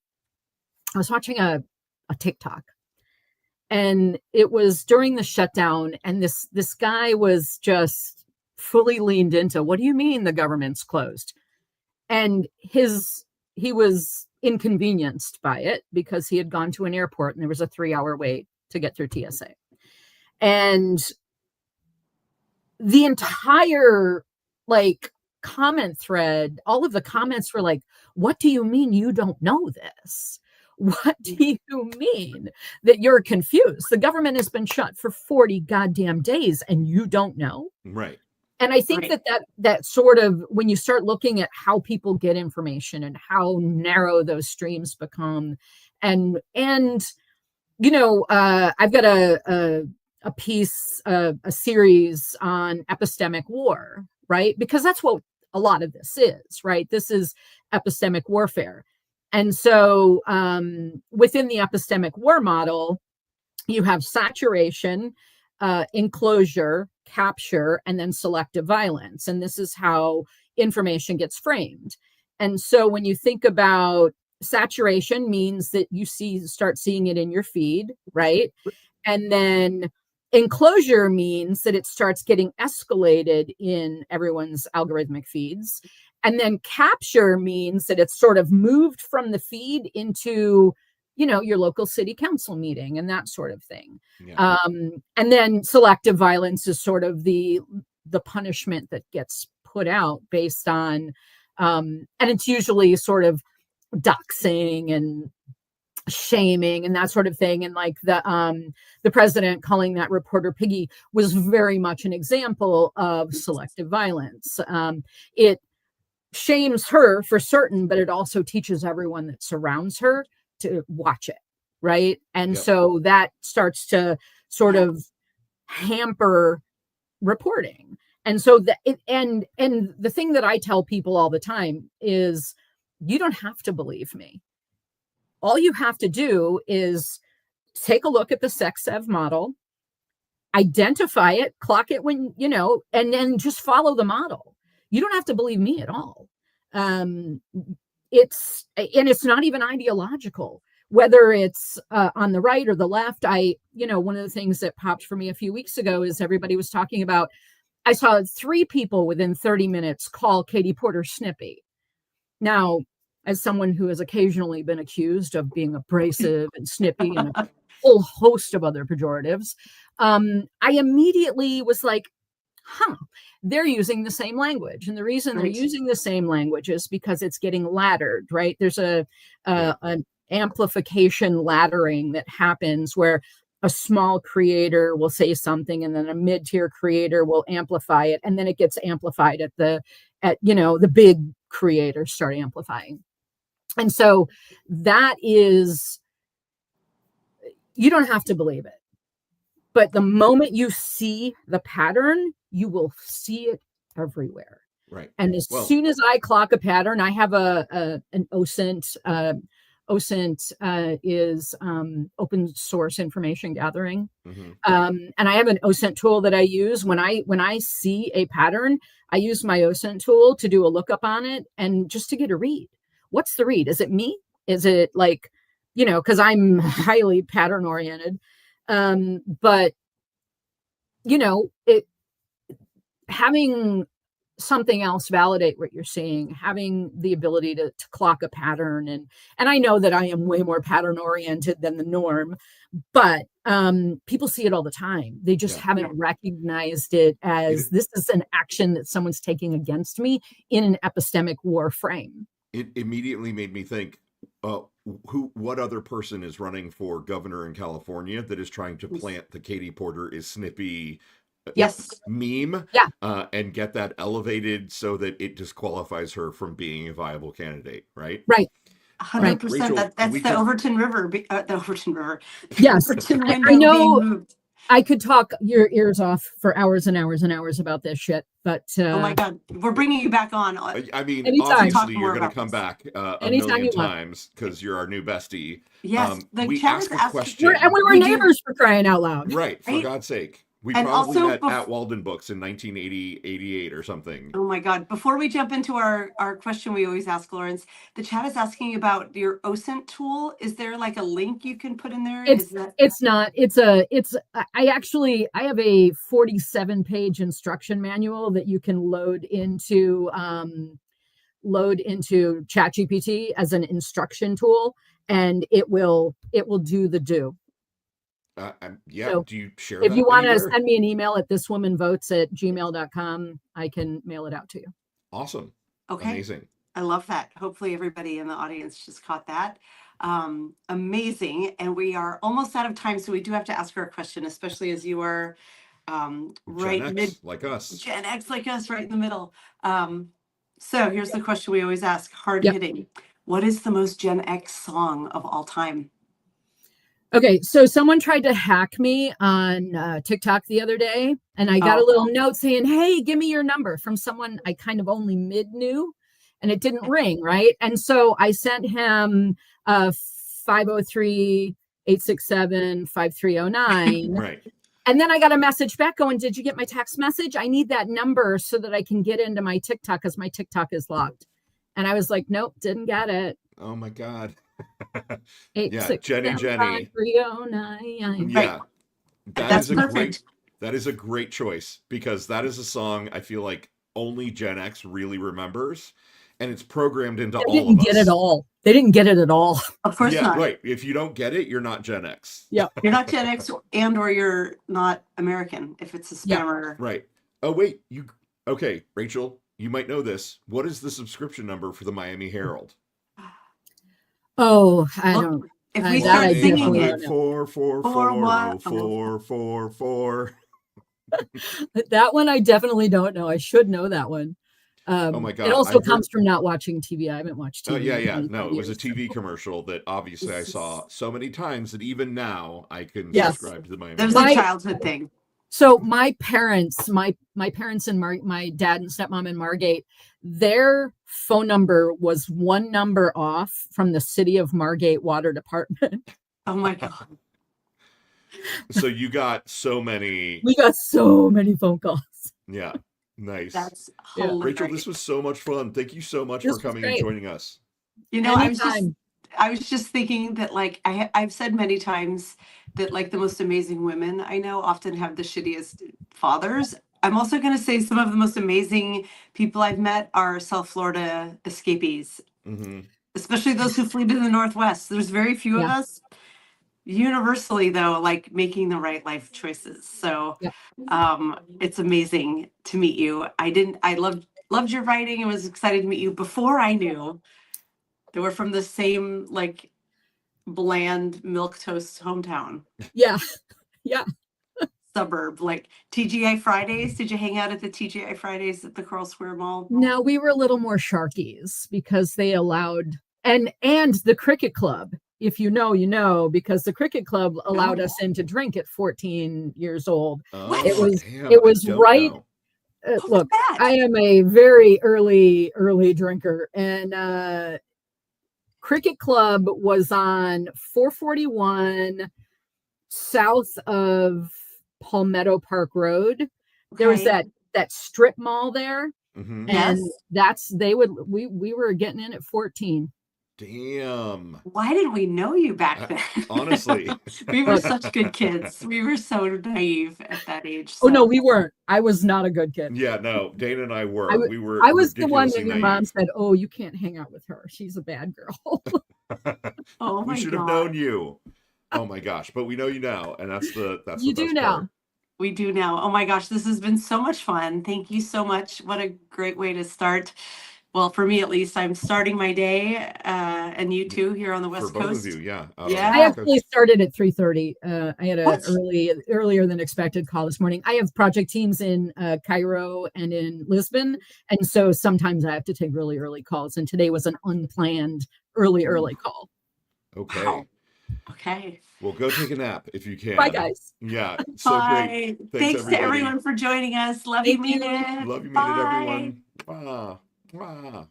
TikTok, and it was during the shutdown, and this guy was just fully leaned into, what do you mean the government's closed? And he was inconvenienced by it because he had gone to an airport and there was a 3-hour wait to get through TSA. And the entire comment thread, all of the comments were like, what do you mean you don't know this? What do you mean that you're confused? The government has been shut for 40 goddamn days and you don't know? Right. And I think Right. that sort of, when you start looking at how people get information and how narrow those streams become, and I've got a piece, a series on epistemic war, right? Because that's what a lot of this is, right? This is epistemic warfare. And so within the epistemic war model, you have saturation, enclosure, capture, and then selective violence. And this is how information gets framed. And so when you think about saturation, means that you start seeing it in your feed, right? And then enclosure means that it starts getting escalated in everyone's algorithmic feeds. And then capture means that it's sort of moved from the feed into your local city council meeting and that sort of thing. Yeah. And then selective violence is sort of the punishment that gets put out based on, and it's usually sort of doxing and shaming and that sort of thing. And like the president calling that reporter piggy was very much an example of selective violence. It shames her for certain, but it also teaches everyone that surrounds her to watch it, right? And Yep. so that starts to sort of hamper reporting. And so and the thing that I tell people all the time is, you don't have to believe me. All you have to do is take a look at the SecSev model, identify it, clock it when, and then just follow the model. You don't have to believe me at all. It's not even ideological, whether it's on the right or the left. One of the things that popped for me a few weeks ago is everybody was talking about, I saw 3 people within 30 minutes call Katie Porter snippy. Now, as someone who has occasionally been accused of being abrasive and snippy and a whole host of other pejoratives, I immediately was like, they're using the same language. And the reason they're using the same language is because it's getting laddered, right? There's an amplification laddering that happens where a small creator will say something, and then a mid-tier creator will amplify it, and then it gets amplified at the big creators start amplifying. And so that is, you don't have to believe it, but the moment you see the pattern, you will see it everywhere. Right. And as soon as I clock a pattern, I have an OSINT. OSINT is open source information gathering. Mm-hmm. And I have an OSINT tool that I use. When I see a pattern, I use my OSINT tool to do a lookup on it and just to get a read. What's the read? Is it me? Is it like, because I'm highly pattern oriented. But, having something else validate what you're seeing, having the ability to clock a pattern. And I know that I am way more pattern oriented than the norm, but people see it all the time. They just haven't recognized it as this is an action that someone's taking against me in an epistemic war frame. It immediately made me think, what other person is running for governor in California that is trying to plant the Katie Porter is snippy meme and get that elevated so that it disqualifies her from being a viable candidate, right? Right. 100%. That's the Overton River. The Overton River. Yes. Overton I know. I could talk your ears off for hours and hours and hours about this shit, but oh my God, we're bringing you back on. I mean, anytime. Obviously you're going to come back a million times because you're our new bestie. Yes, we asked a question, and we were neighbors for crying out loud. Right, for God's sake. We probably met at Walden Books in 1980, 88 or something. Oh my God. Before we jump into our question we always ask, Lawrence, the chat is asking about your OSINT tool. Is there like a link you can put in there? It's not. I have a 47-page instruction manual that you can load into ChatGPT as an instruction tool, and it will do the do. So do you share if that you want to anywhere? send me an email at thiswomanvotes@gmail.com, I can mail it out to you. Awesome. Okay. Amazing. I love that. Hopefully everybody in the audience just caught that. Amazing. And we are almost out of time, so we do have to ask her a question, especially as you are right Gen X, like us. Gen X like us, right in the middle. So here's the question we always ask, hard hitting. What is the most Gen X song of all time? Okay, so someone tried to hack me on TikTok the other day, and I got a little note saying, hey, give me your number, from someone I kind of only mid-knew, and it didn't ring, right? And so I sent him 503-867-5309. Right. And then I got a message back going, did you get my text message? I need that number so that I can get into my TikTok because my TikTok is locked. And I was like, nope, didn't get it. Oh my God. 867 Jenny. 5309. Yeah. That's perfect. That is a great choice, because that is a song I feel like only Gen X really remembers, and it's programmed into all of us. They didn't get it all. They didn't get it at all. Of course not. Right. If you don't get it, you're not Gen X. Yeah. You're not Gen X or you're not American if it's a spammer. Right. Oh, wait. Okay, Rachel, you might know this. What is the subscription number for the Miami Herald? Oh, I don't. If we start singing it, 4444444. That one I definitely don't know. I should know that one. Oh my God! It also comes from not watching TV. I haven't watched TV. Oh yeah. No, it was a TV commercial that obviously I saw so many times that even now I can subscribe to the Miami. There's a childhood thing. So my parents, my parents and my dad and stepmom in Margate, their phone number was one number off from the City of Margate Water Department. Oh my God. So you got so many. We got so many phone calls. Yeah. Nice. That's hilarious. Rachel, this was so much fun. Thank you so much for coming and joining us. You know, I was just thinking that, like, I've said many times that, like, the most amazing women I know often have the shittiest fathers. I'm also going to say some of the most amazing people I've met are South Florida escapees, especially those who flee to the Northwest. There's very few of us. Universally, though, like, making the right life choices. So it's amazing to meet you. I loved your writing and was excited to meet you before I knew that we're from the same, like, bland milquetoast hometown Yeah. Yeah. suburb, like TGI Fridays. Did you hang out at the TGI Fridays at the Coral Square Mall? No, we were a little more Sharkies because they allowed and the cricket club. If you know, you know, because the cricket club allowed us in to drink at 14 years old. Oh, It was damn, it was I don't right. know. Look, that? I am a very early drinker, and cricket club was on 441 south of Palmetto Park Road. There was Okay. that strip mall there, Mhm. and Yes. we were getting in at 14. Damn. Why didn't we know you back then? Honestly. We were such good kids. We were so naive at that age. Oh no, so- we weren't. I was not a good kid. Yeah, no, Dana and I were. We were I was the one that ridiculously your naive. mom said, "Oh, you can't hang out with her. She's a bad girl." Oh my We should have God. known you. Oh my gosh, but we know you now, and that's the You the do best now. part. We do now. Oh my gosh, this has been so much fun. Thank you so much. What a great way to start. Well, for me at least, I'm starting my day, and you too here on the West For both Coast. of you, yeah. Yeah. I actually started at 3:30. I had a What? earlier than expected call this morning. I have project teams in Cairo and in Lisbon, and so sometimes I have to take really early calls. And today was an unplanned early call. Okay. Wow. Okay. Well, go take a nap if you can. Bye, guys. Yeah, so Bye. great. Thanks to everybody. everyone for joining us. Love you, Thank you. mean it. Love you, mean it, Bye. everyone. Mwah. Mwah.